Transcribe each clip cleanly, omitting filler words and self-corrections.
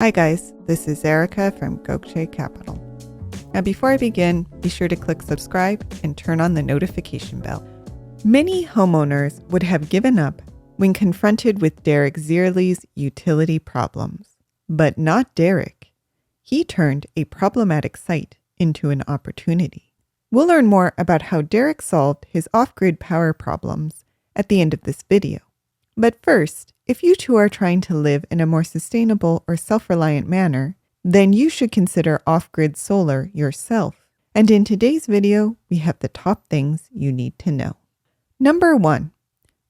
Hi guys, this is Erica from Gokche Capital. Now before I begin, be sure to click subscribe and turn on the notification bell. Many homeowners would have given up when confronted with Derek Zierle's utility problems, but not Derek. He turned a problematic site into an opportunity. We'll learn more about how Derek solved his off-grid power problems at the end of this video. But first, if you too are trying to live in a more sustainable or self-reliant manner, then you should consider off-grid solar yourself. And in today's video, we have the top things you need to know. Number 1.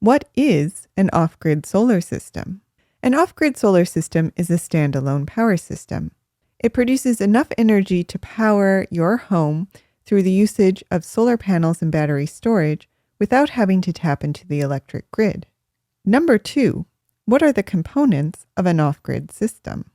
What is an off-grid solar system? An off-grid solar system is a standalone power system. It produces enough energy to power your home through the usage of solar panels and battery storage without having to tap into the electric grid. Number 2. What are the components of an off-grid system?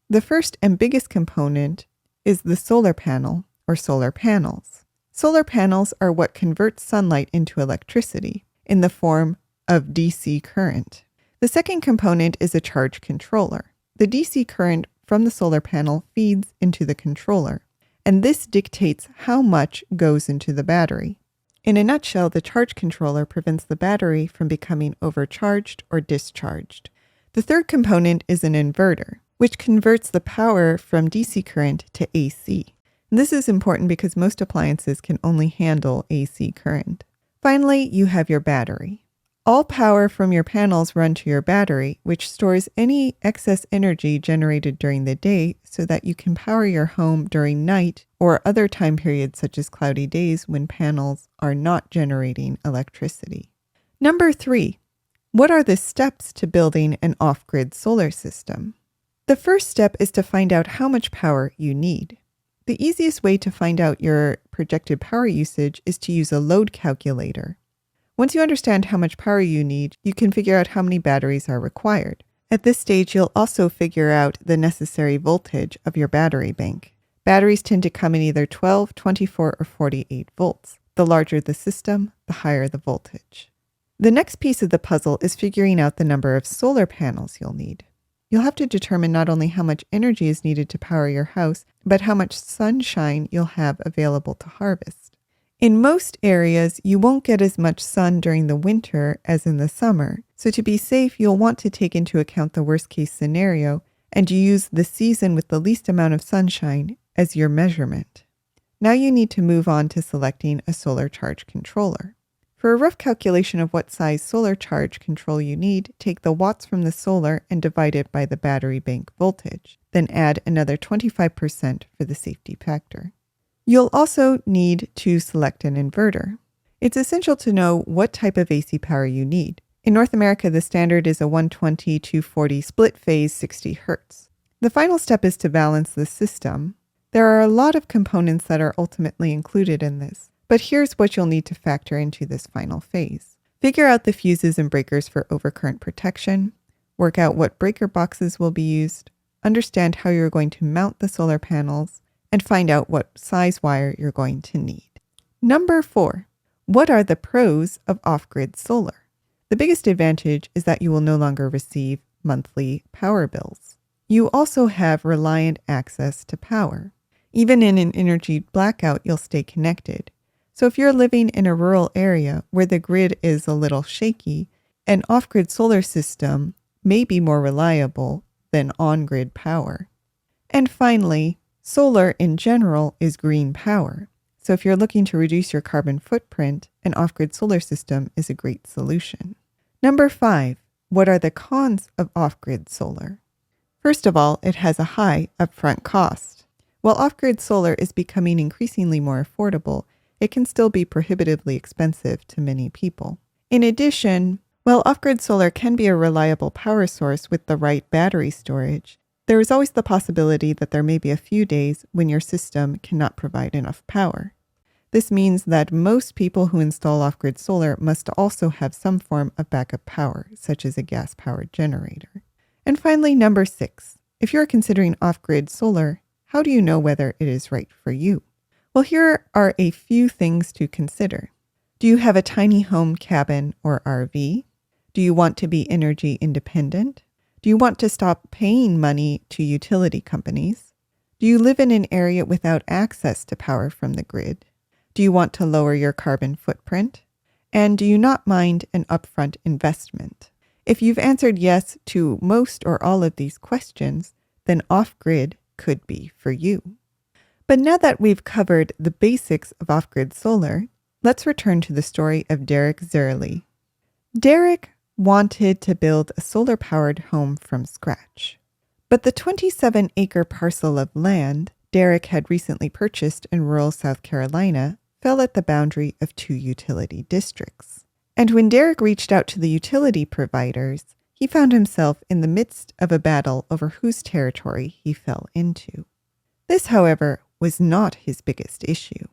The first and biggest component is the solar panel or solar panels. Solar panels are what converts sunlight into electricity in the form of DC current. The second component is a charge controller. The DC current from the solar panel feeds into the controller, and this dictates how much goes into the battery. In a nutshell, the charge controller prevents the battery from becoming overcharged or discharged. The third component is an inverter, which converts the power from DC current to AC. And this is important because most appliances can only handle AC current. Finally, you have your battery. All power from your panels run to your battery, which stores any excess energy generated during the day so that you can power your home during night or other time periods such as cloudy days when panels are not generating electricity. Number 3. What are the steps to building an off-grid solar system? The first step is to find out how much power you need. The easiest way to find out your projected power usage is to use a load calculator. Once you understand how much power you need, you can figure out how many batteries are required. At this stage, you'll also figure out the necessary voltage of your battery bank. Batteries tend to come in either 12, 24, or 48 volts. The larger the system, the higher the voltage. The next piece of the puzzle is figuring out the number of solar panels you'll need. You'll have to determine not only how much energy is needed to power your house, but how much sunshine you'll have available to harvest. In most areas, you won't get as much sun during the winter as in the summer, so to be safe, you'll want to take into account the worst-case scenario and use the season with the least amount of sunshine as your measurement. Now you need to move on to selecting a solar charge controller. For a rough calculation of what size solar charge control you need, take the watts from the solar and divide it by the battery bank voltage, then add another 25% for the safety factor. You'll also need to select an inverter. It's essential to know what type of AC power you need. In North America, the standard is a 120/240 split phase 60 Hz. The final step is to balance the system. There are a lot of components that are ultimately included in this, but here's what you'll need to factor into this final phase. Figure out the fuses and breakers for overcurrent protection, work out what breaker boxes will be used, understand how you're going to mount the solar panels, and find out what size wire you're going to need. Number 4. What are the pros of off-grid solar? The biggest advantage is that you will no longer receive monthly power bills. You also have reliant access to power. Even in an energy blackout, you'll stay connected. So if you're living in a rural area where the grid is a little shaky, an off-grid solar system may be more reliable than on-grid power. And finally, solar in general is green power. So if you're looking to reduce your carbon footprint, an off-grid solar system is a great solution. Number 5. What are the cons of off-grid solar? First of all, it has a high upfront cost. While off-grid solar is becoming increasingly more affordable, it can still be prohibitively expensive to many people. In addition, while off-grid solar can be a reliable power source with the right battery storage, there is always the possibility that there may be a few days when your system cannot provide enough power. This means that most people who install off-grid solar must also have some form of backup power, such as a gas-powered generator. And finally, number 6. If you're considering off-grid solar, how do you know whether it is right for you? Well, here are a few things to consider. Do you have a tiny home, cabin, or RV? Do you want to be energy independent? Do you want to stop paying money to utility companies? Do you live in an area without access to power from the grid? Do you want to lower your carbon footprint? And do you not mind an upfront investment? If you've answered yes to most or all of these questions, then off-grid could be for you. But now that we've covered the basics of off-grid solar, let's return to the story of Derek Zerly. Derek wanted to build a solar-powered home from scratch. But the 27-acre parcel of land Derek had recently purchased in rural South Carolina fell at the boundary of 2 utility districts. And when Derek reached out to the utility providers, he found himself in the midst of a battle over whose territory he fell into. This, however, was not his biggest issue.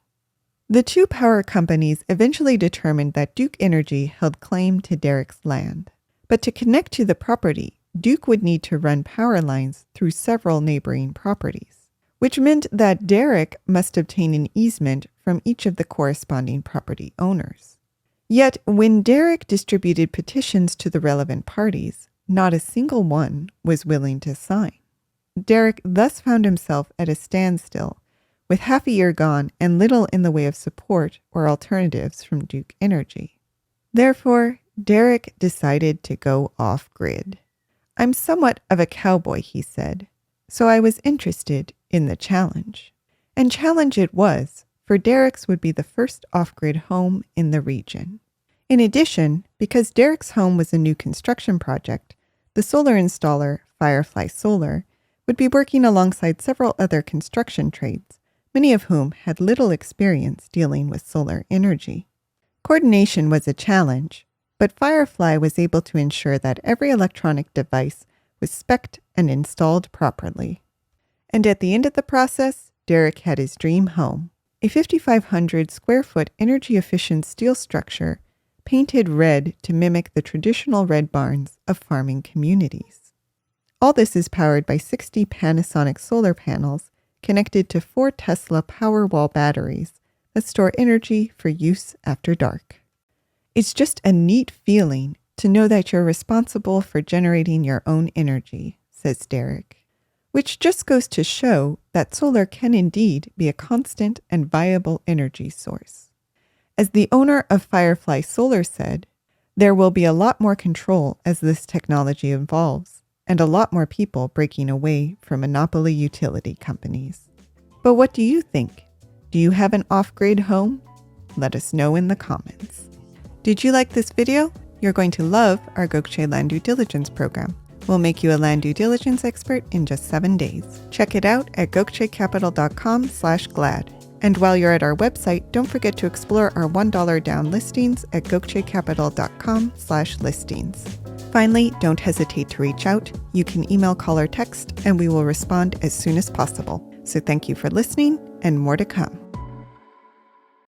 The 2 power companies eventually determined that Duke Energy held claim to Derek's land. But to connect to the property, Duke would need to run power lines through several neighboring properties, which meant that Derek must obtain an easement from each of the corresponding property owners. Yet, when Derek distributed petitions to the relevant parties, not a single one was willing to sign. Derek thus found himself at a standstill, with half a year gone and little in the way of support or alternatives from Duke Energy. Therefore, Derek decided to go off-grid. "I'm somewhat of a cowboy," he said, "so I was interested in the challenge." And challenge it was, for Derek's would be the first off-grid home in the region. In addition, because Derek's home was a new construction project, the solar installer, Firefly Solar, would be working alongside several other construction trades, many of whom had little experience dealing with solar energy. Coordination was a challenge, but Firefly was able to ensure that every electronic device was spec'd and installed properly. And at the end of the process, Derek had his dream home, a 5,500 square foot energy-efficient steel structure painted red to mimic the traditional red barns of farming communities. All this is powered by 60 Panasonic solar panels connected to 4 Tesla Powerwall batteries that store energy for use after dark. It's just a neat feeling to know that you're responsible for generating your own energy, says Derek, which just goes to show that solar can indeed be a constant and viable energy source. As the owner of Firefly Solar said, there will be a lot more control as this technology evolves, and a lot more people breaking away from monopoly utility companies. But what do you think? Do you have an off-grid home? Let us know in the comments. Did you like this video? You're going to love our Gokce Land Due Diligence program. We'll make you a land due diligence expert in just 7 days. Check it out at gokcecapital.com/glad. And while you're at our website, don't forget to explore our $1 down listings at gokcecapital.com/listings. Finally, don't hesitate to reach out. You can email, call, or text, and we will respond as soon as possible. So thank you for listening, and more to come.